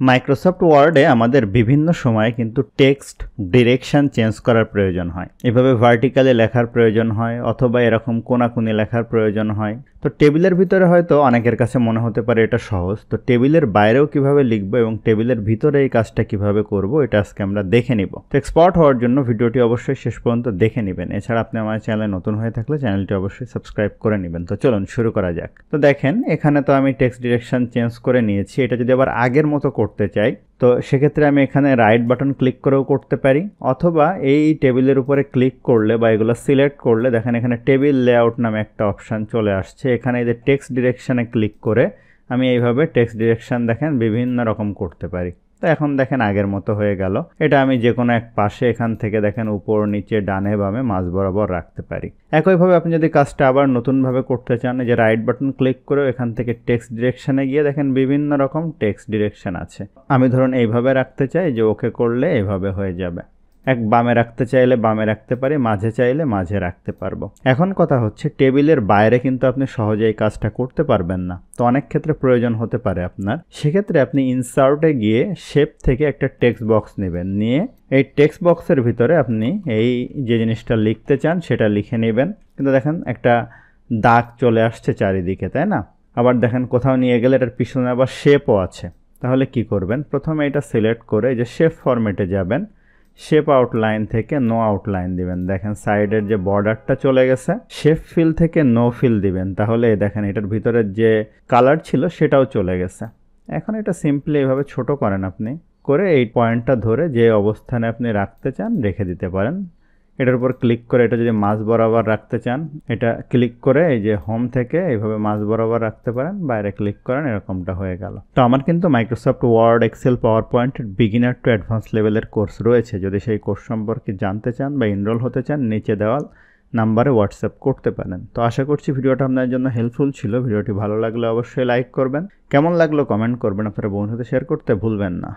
Microsoft ওয়ার্ডে আমাদের বিভিন্ন সময়ে কিন্তু টেক্সট ডিরেকশন চেঞ্জ করার প্রয়োজন হয়। এভাবে ভার্টিক্যালি লেখার প্রয়োজন হয় অথবা এরকম কোনাকুনি লেখার প্রয়োজন হয়। তো টেবিলের ভিতরে হয়তো অনেকের কাছে মনে হতে পারে এটা সহজ, তো টেবিলের বাইরেও কিভাবে লিখবো এবং টেবিলের ভিতরে এই কাজটা কিভাবে করব এটা আজকে আমরা দেখে নিব। তো এক্সপার্ট হওয়ার জন্য ভিডিওটি অবশ্যই শেষ পর্যন্ত দেখে নেবেন। এছাড়া আপনি আমার চ্যানেলে নতুন হয়ে থাকলে চ্যানেলটি অবশ্যই সাবস্ক্রাইব করে নেবেন। তো চলুন শুরু করা যাক। তো দেখেন এখানে তো আমি টেক্সট ডিরেকশন চেঞ্জ করে নিয়েছি। এটা যদি আবার আগের মতো করতে চাই তো সেক্ষেত্রে আমি এখানে রাইট বাটন ক্লিক করেও করতে পারি, অথবা এই টেবিলের উপরে ক্লিক করলে বা এগুলো সিলেক্ট করলে দেখেন এখানে টেবিল লেআউট নামে একটা অপশান চলে আসছে। এখানে এই যে টেক্সট ডিরেকশানে ক্লিক করে আমি এইভাবে টেক্সট ডিরেকশান দেখেন বিভিন্ন রকম করতে পারি। তো এখন দেখেন আগের মতো হয়ে গেল। এটা আমি যে কোনো এক পাশে এখান থেকে দেখেন উপর নিচে ডানে বামে মাঝ বরাবর রাখতে পারি। একইভাবে আপনি যদি কাজটা আবার নতুনভাবে করতে চান, যে রাইট বাটন ক্লিক করে এখান থেকে টেক্সট ডিরেকশানে গিয়ে দেখেন বিভিন্ন রকম টেক্সট ডিরেকশন আছে। আমি ধরুন এইভাবে রাখতে চাই, যে ওকে করলে এইভাবে হয়ে যাবে। এক বামে রাখতে চাইলে বামে রাখতে পারি, মাঝে চাইলে মাঝে রাখতে পারবো। এখন কথা হচ্ছে টেবিলের বাইরে কিন্তু আপনি সহজে এই কাজটা করতে পারবেন না। তো অনেক ক্ষেত্রে প্রয়োজন হতে পারে আপনার, সেক্ষেত্রে আপনি ইনসার্টে গিয়ে শেপ থেকে একটা টেক্সট বক্স নেবেন, নিয়ে এই টেক্সট বক্সের ভিতরে আপনি এই যে জিনিসটা লিখতে চান সেটা লিখে নেবেন। কিন্তু দেখেন একটা দাগ চলে আসছে চারিদিকে, তাই না? আবার দেখেন কোথাও নিয়ে গেলে এটার পিছনে আবার শেপও আছে। তাহলে কি করবেন? প্রথমে এটা সিলেক্ট করে যে শেপ ফরম্যাটে যাবেন, শেপ আউটলাইন থেকে নো আউটলাইন দিবেন। দেখেন সাইডের যে বর্ডারটা চলে গেছে। শেপ ফিল থেকে নো ফিল দিবেন, তাহলে দেখেন এটার ভিতরে যে কালার ছিল সেটাও চলে গেছে। এখন এটা সিম্পলি এইভাবে ছোট করেন, আপনি করে এই পয়েন্টটা ধরে যে অবস্থানে আপনি রাখতে চান রেখে দিতে পারেন। এটার উপর ক্লিক করে এটা যদি মাঝ বরাবর রাখতে চান, এটা ক্লিক করে এই যে হোম থেকে এইভাবে মাঝ বরাবর রাখতে পারেন, বাইরে ক্লিক করেন, এরকমটা হয়ে গেল। তো আমার কিন্তু মাইক্রোসফট ওয়ার্ড, এক্সেল, পাওয়ার পয়েন্টের বিগিনার টু অ্যাডভান্স লেভেলের কোর্স রয়েছে। যদি সেই কোর্স সম্পর্কে জানতে চান বা এনরোল হতে চান, নিচে দেওয়া নাম্বারে হোয়াটসঅ্যাপ করতে পারেন। তো আশা করছি ভিডিওটা আপনার জন্য হেল্পফুল ছিল। ভিডিওটি ভালো লাগলে অবশ্যই লাইক করবেন, কেমন লাগলো কমেন্ট করবেন, আপনারা বন্ধুদের শেয়ার করতে ভুলবেন না।